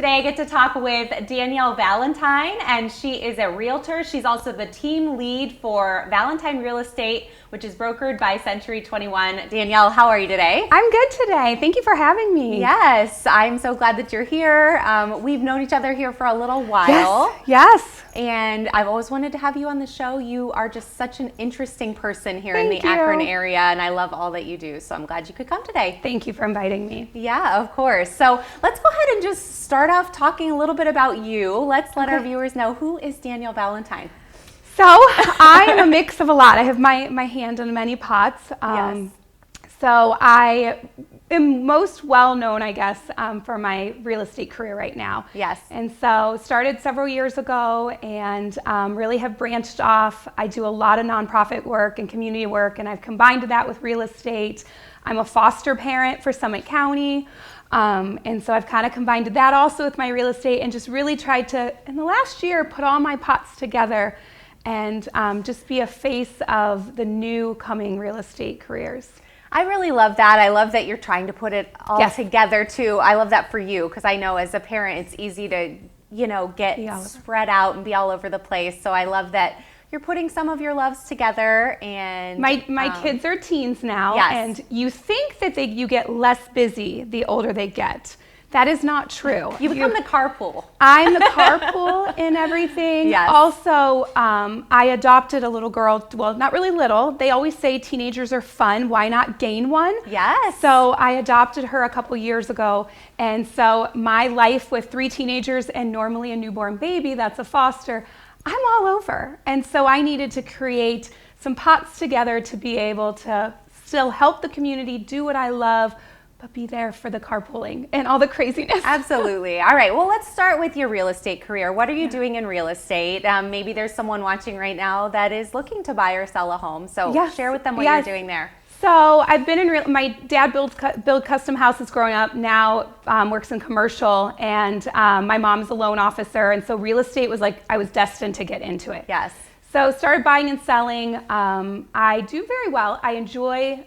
today I get to talk with Danielle Valentine, and she is a realtor. She's also the team lead for Valentine Real Estate, which is brokered by Century 21. Danielle, how are you today? I'm good today. Thank you for having me. Yes, I'm so glad that you're here. We've known each other here for a little while. Yes. And I've always wanted to have you on the show. You are just such an interesting person here in the Thank you. Akron area, and I love all that you do. So I'm glad you could come today. Thank you for inviting me. Yeah, of course. So let's go ahead and just start off talking a little bit about you. Let's let our viewers know, who is Danielle Valentine? So I am a mix of a lot. I have my hand in many pots. Yes. So I am most well known, I guess, for my real estate career right now. Yes. And so started several years ago and really have branched off. I do a lot of nonprofit work and community work, and I've combined that with real estate. I'm a foster parent for Summit County. And so I've kind of combined that also with my real estate and just really tried to, in the last year, put all my pots together and just be a face of the new coming real estate careers. I really love that. I love that you're trying to put it all Yes. together too. I love that for you, because I know as a parent it's easy to, get spread out and be all over the place. So I love that you're putting some of your loves together. And my kids are teens now, Yes. and you think that you get less busy the older they get. That is not true. You become the carpool. I'm the carpool and everything. Yes. Also, I adopted a little girl. Well, not really little. They always say teenagers are fun. Why not gain one? Yes. So I adopted her a couple years ago. And so my life with 3 teenagers and normally a newborn baby, that's a foster, I'm all over. And so I needed to create some pots together to be able to still help the community, do what I love, but be there for the carpooling and all the craziness. Absolutely. All right. Well, let's start with your real estate career. What are you doing in real estate? Maybe there's someone watching right now that is looking to buy or sell a home. So share with them what you're doing there. So I've been in my dad build custom houses growing up. Now works in commercial, and my mom's a loan officer, and so real estate was like I was destined to get into it. Yes. So started buying and selling. I do very well. I enjoy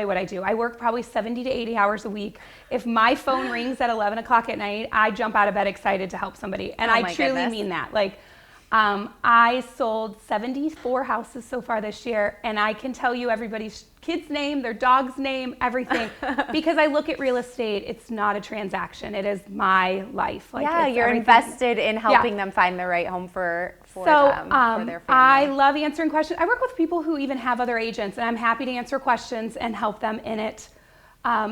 what I do. I work probably 70 to 80 hours a week. If my phone rings at 11 o'clock at night, I jump out of bed excited to help somebody, and I truly mean that. Like. I sold 74 houses so far this year, and I can tell you everybody's kid's name, their dog's name, everything, because I look at real estate, it's not a transaction, it is my life. Like, yeah, you're invested in helping them find the right home for their family. I love answering questions. I work with people who even have other agents, and I'm happy to answer questions and help them in it.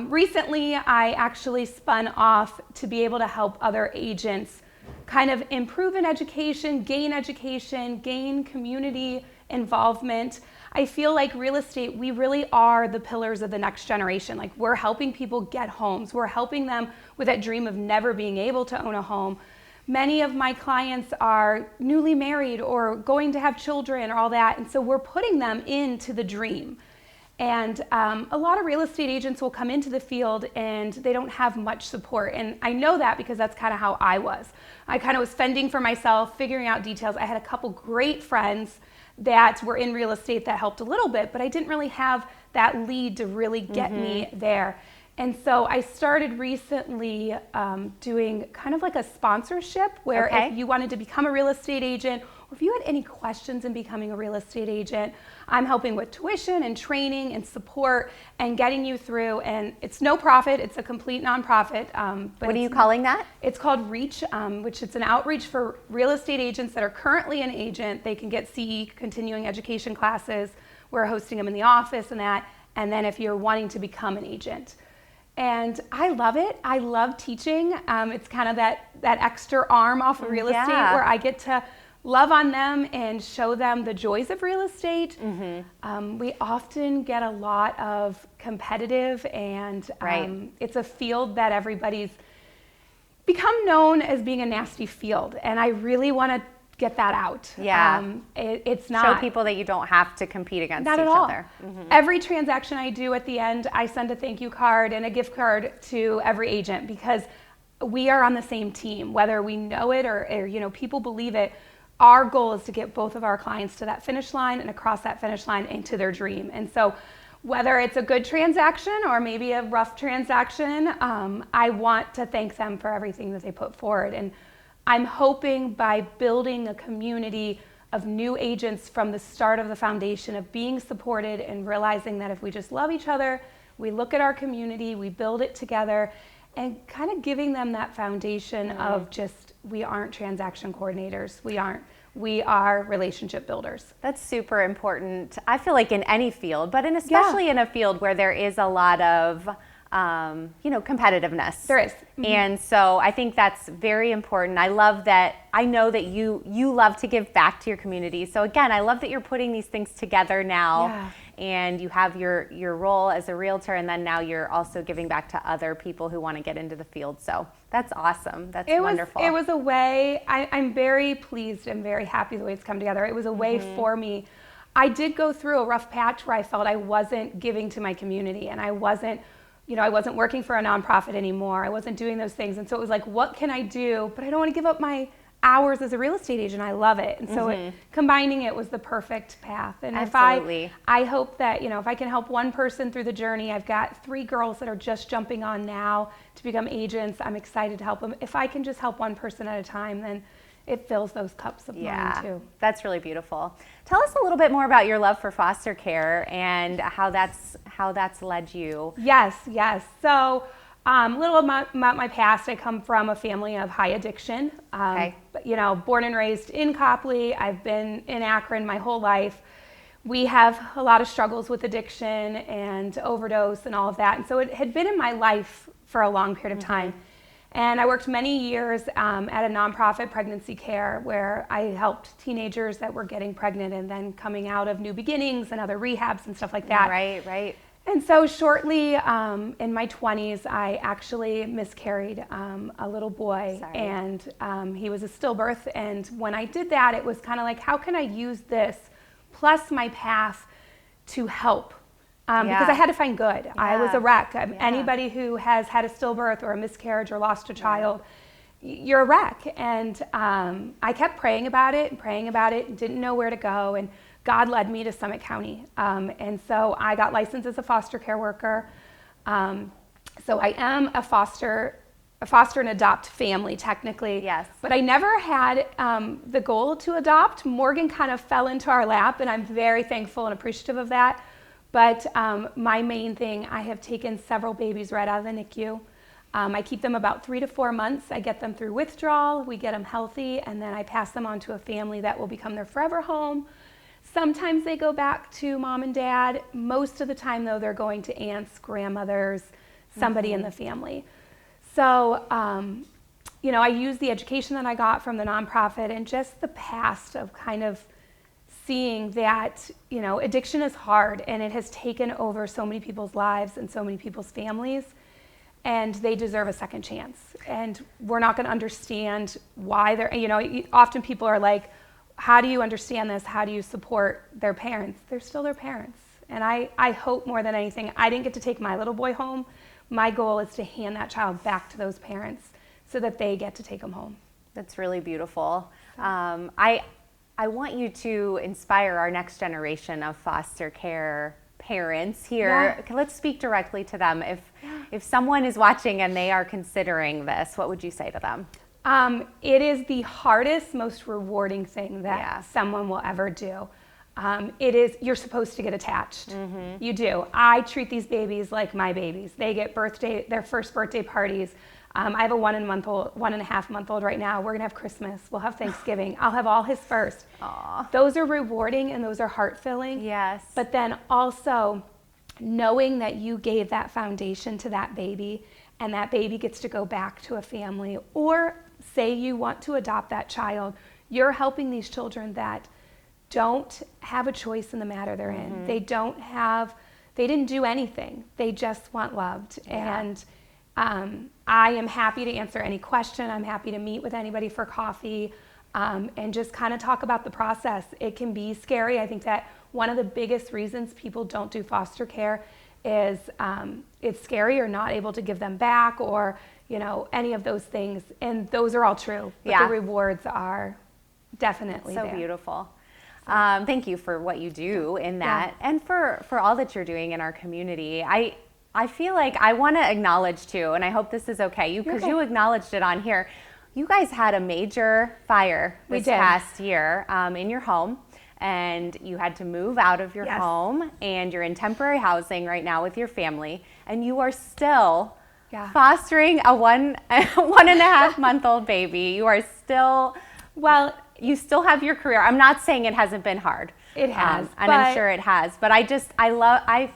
Recently, I actually spun off to be able to help other agents kind of improve in education, gain community involvement. I feel like real estate, we really are the pillars of the next generation. Like, we're helping people get homes. We're helping them with that dream of never being able to own a home. Many of my clients are newly married or going to have children or all that. And so we're putting them into the dream. And a lot of real estate agents will come into the field and they don't have much support. And I know that because that's kind of how I was. I kind of was fending for myself, figuring out details. I had a couple great friends that were in real estate that helped a little bit, but I didn't really have that lead to really get me there. And so I started recently doing kind of like a sponsorship where if you wanted to become a real estate agent, or if you had any questions in becoming a real estate agent, I'm helping with tuition and training and support and getting you through. And it's no profit, it's a complete nonprofit. But what are you calling that? It's called REACH, which it's an outreach for real estate agents that are currently an agent. They can get CE, continuing education classes. We're hosting them in the office and that. And then if you're wanting to become an agent. And I love it. I love teaching. It's kind of that extra arm off of real estate where I get to love on them and show them the joys of real estate. We often get a lot of competitive, and it's a field that everybody's become known as being a nasty field. And I really want to get that out. It's not. Show people that you don't have to compete against not each at all. other. Every transaction I do at the end, I send a thank you card and a gift card to every agent, because we are on the same team, whether we know it or people believe it. Our goal is to get both of our clients to that finish line and across that finish line into their dream. And so whether it's a good transaction or maybe a rough transaction, I want to thank them for everything that they put forward. And I'm hoping by building a community of new agents from the start of the foundation, of being supported and realizing that if we just love each other, we look at our community, we build it together, and kind of giving them that foundation of just, we aren't transaction coordinators, we are relationship builders. That's super important. I feel like in any field, but especially in a field where there is a lot of competitiveness. There is. And so I think that's very important. I love that. I know that you love to give back to your community. So again, I love that you're putting these things together now, and you have your role as a realtor, and then now you're also giving back to other people who want to get into the field. So that's awesome. That's wonderful. It was a way, I'm very pleased and very happy the way it's come together. It was a way for me. I did go through a rough patch where I felt I wasn't giving to my community, and I wasn't working for a nonprofit anymore. I wasn't doing those things. And so it was like, what can I do? But I don't want to give up my hours as a real estate agent. I love it. And so combining it was the perfect path. And Absolutely. I hope that, if I can help one person through the journey, I've got 3 girls that are just jumping on now to become agents. I'm excited to help them. If I can just help one person at a time, then it fills those cups of mine too. That's really beautiful. Tell us a little bit more about your love for foster care and how that's led you. Yes. So little about my past. I come from a family of high addiction. Born and raised in Copley. I've been in Akron my whole life. We have a lot of struggles with addiction and overdose and all of that. And so it had been in my life for a long period of time. And I worked many years at a nonprofit pregnancy care where I helped teenagers that were getting pregnant and then coming out of New Beginnings and other rehabs and stuff like that. Right. And so shortly in my 20s, I actually miscarried a little boy. Sorry. And he was a stillbirth. And when I did that, it was kind of like, how can I use this plus my path to help? Because I had to find good. I was a wreck. Anybody who has had a stillbirth or a miscarriage or lost a child, you're a wreck. And I kept praying about it, and didn't know where to go. And God led me to Summit County. And so I got licensed as a foster care worker. So I am a foster and adopt family, technically. Yes. But I never had the goal to adopt. Morgan kind of fell into our lap, and I'm very thankful and appreciative of that. But my main thing, I have taken several babies right out of the NICU. I keep them about 3 to 4 months. I get them through withdrawal. We get them healthy, and then I pass them on to a family that will become their forever home. Sometimes they go back to mom and dad. Most of the time, though, they're going to aunts, grandmothers, somebody in the family. So, I use the education that I got from the nonprofit and just the past of kind of seeing that, addiction is hard, and it has taken over so many people's lives and so many people's families, and they deserve a second chance. And we're not going to understand why they're, often people are like, how do you understand this? How do you support their parents? They're still their parents. And I hope more than anything, I didn't get to take my little boy home. My goal is to hand that child back to those parents so that they get to take them home. That's really beautiful. I want you to inspire our next generation of foster care parents here. Yeah. Let's speak directly to them. If someone is watching and they are considering this, what would you say to them? It is the hardest, most rewarding thing that someone will ever do. You're supposed to get attached. You do. I treat these babies like my babies. They get their first birthday parties. I have a 1.5-month-old right now. We're gonna have Christmas. We'll have Thanksgiving. I'll have all his first. Aww. Those are rewarding and those are heart-filling. Yes. But then also knowing that you gave that foundation to that baby, and that baby gets to go back to a family, or say you want to adopt that child, you're helping these children that don't have a choice in the matter they're in. They didn't do anything. They just want loved. Yeah. And I am happy to answer any question. I'm happy to meet with anybody for coffee and just kind of talk about the process. It can be scary. I think that one of the biggest reasons people don't do foster care is it's scary or not able to give them back, or any of those things. And those are all true. But the rewards are definitely so there. Beautiful. Thank you for what you do in that, and for all that you're doing in our community. I feel like I want to acknowledge too, and I hope this is okay, because you acknowledged it on here. You guys had a major fire this past year in your home, and you had to move out of your home, and you're in temporary housing right now with your family, and you are still fostering a 1.5-month-old baby. You are still, well, you still have your career. I'm not saying it hasn't been hard. It has. And I'm sure it has. But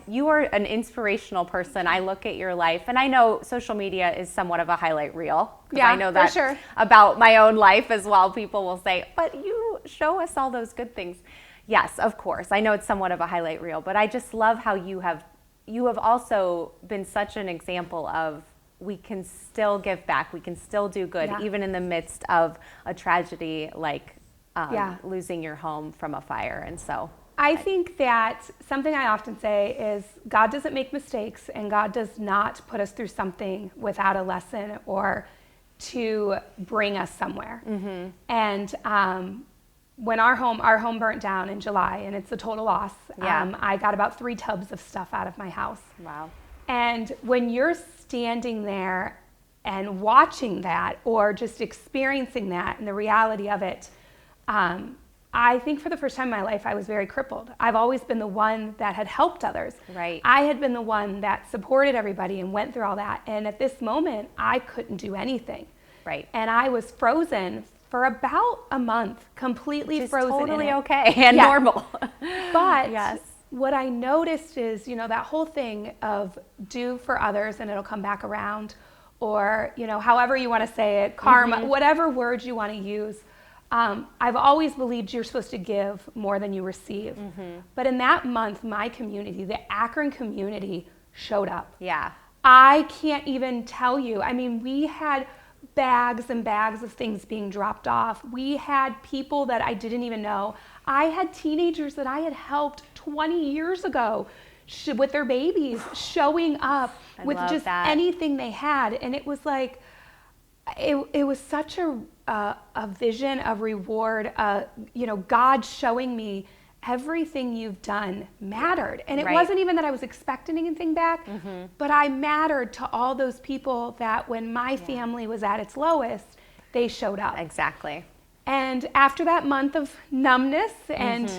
you are an inspirational person. I look at your life, and I know social media is somewhat of a highlight reel. Yeah, I know that for sure. About my own life as well. People will say, but you show us all those good things. Yes, of course. I know it's somewhat of a highlight reel, but I just love how you have also been such an example of we can still give back. We can still do good, even in the midst of a tragedy like losing your home from a fire. And so I think that something I often say is God doesn't make mistakes, and God does not put us through something without a lesson or to bring us somewhere. Mm-hmm. And when our home burnt down in July, and it's a total loss, I got about 3 tubs of stuff out of my house. Wow. And when you're standing there and watching that, or just experiencing that and the reality of it, I think for the first time in my life, I was very crippled. I've always been the one that had helped others. Right. I had been the one that supported everybody and went through all that. And at this moment, I couldn't do anything. Right. And I was frozen for about a month, completely frozen. Totally okay and normal. But what I noticed is, that whole thing of do for others and it'll come back around, or, however you want to say it, karma, whatever words you want to use. I've always believed you're supposed to give more than you receive. Mm-hmm. But in that month, my community, the Akron community, showed up. Yeah. I can't even tell you. I mean, we had bags and bags of things being dropped off. We had people that I didn't even know. I had teenagers that I had helped 20 years ago with their babies showing up with just anything they had. And it was like, it was such a vision of reward, God showing me everything you've done mattered. And it wasn't even that I was expecting anything back, but I mattered to all those people that when my family was at its lowest, they showed up. Exactly. And after that month of numbness and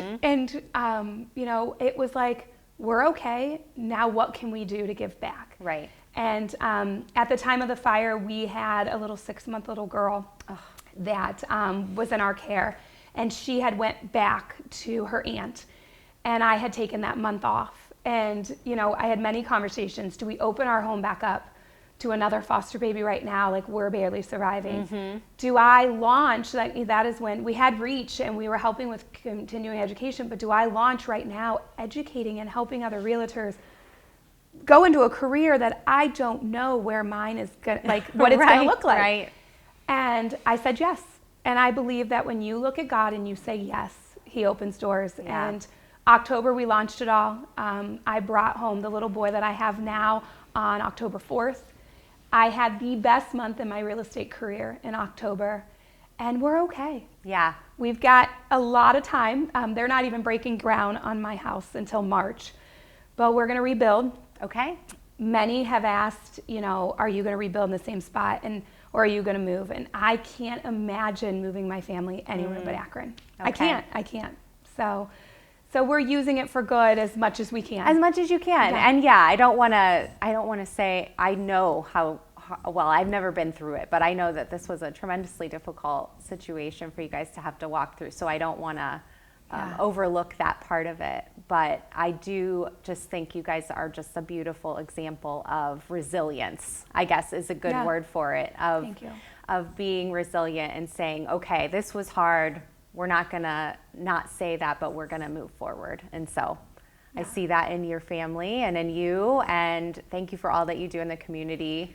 it was like, we're okay. Now what can we do to give back? Right. And at the time of the fire, we had a little 6-month little girl that was in our care, and she had went back to her aunt, and I had taken that month off. And I had many conversations. Do we open our home back up to another foster baby right now? Like, we're barely surviving. Mm-hmm. Do I launch? That is when we had reach and we were helping with continuing education. But do I launch right now, educating and helping other realtors go into a career that I don't know where mine is what it's going to look like. Right. And I said yes. And I believe that when you look at God and you say yes, he opens doors. Yeah. And October, we launched it all. I brought home the little boy that I have now on October 4th. I had the best month in my real estate career in October, and we're okay. Yeah. We've got a lot of time. They're not even breaking ground on my house until March, but we're going to rebuild. Okay. Many have asked, are you going to rebuild in the same spot, or are you going to move? And I can't imagine moving my family anywhere but Akron. Okay. I can't. So we're using it for good as much as we can. As much as you can. Yeah. And I don't want to say I know how well, I've never been through it, but I know that this was a tremendously difficult situation for you guys to have to walk through. So I don't want to overlook that part of it. But I do just think you guys are just a beautiful example of resilience, I guess is a good word for it. Thank you. Of being resilient and saying, okay, this was hard. We're not going to not say that, but we're going to move forward. And so I see that in your family and in you. And thank you for all that you do in the community.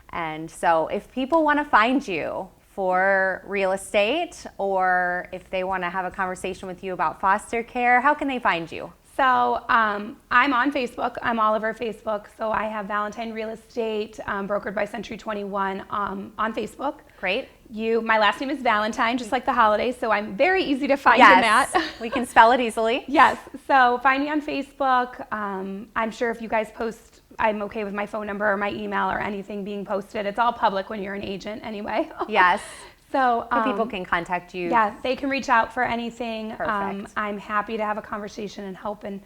And so if people want to find you for real estate, or if they want to have a conversation with you about foster care, how can they find you? So I'm on Facebook. I'm all over Facebook. So I have Valentine Real Estate, brokered by Century 21 on Facebook. Great. My last name is Valentine, just like the holidays, so I'm very easy to find in that. We can spell it easily. Yes, so find me on Facebook. I'm sure if you guys post, I'm okay with my phone number or my email or anything being posted. It's all public when you're an agent anyway. Yes. So people can contact you. Yeah, they can reach out for anything. Perfect. I'm happy to have a conversation and help in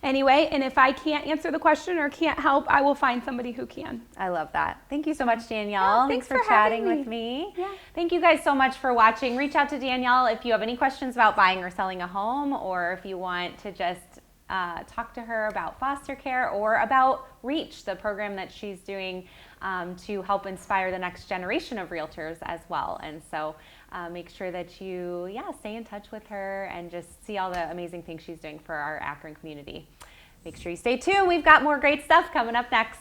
any way. And if I can't answer the question or can't help, I will find somebody who can. I love that. Thank you so much, Danielle. Yeah, thanks for for chatting having with me. Yeah. Thank you guys so much for watching. Reach out to Danielle if you have any questions about buying or selling a home, or if you want to just talk to her about foster care or about Reach, the program that she's doing to help inspire the next generation of realtors as well. And so make sure that you stay in touch with her and just see all the amazing things she's doing for our Akron community. Make sure you stay tuned. We've got more great stuff coming up next.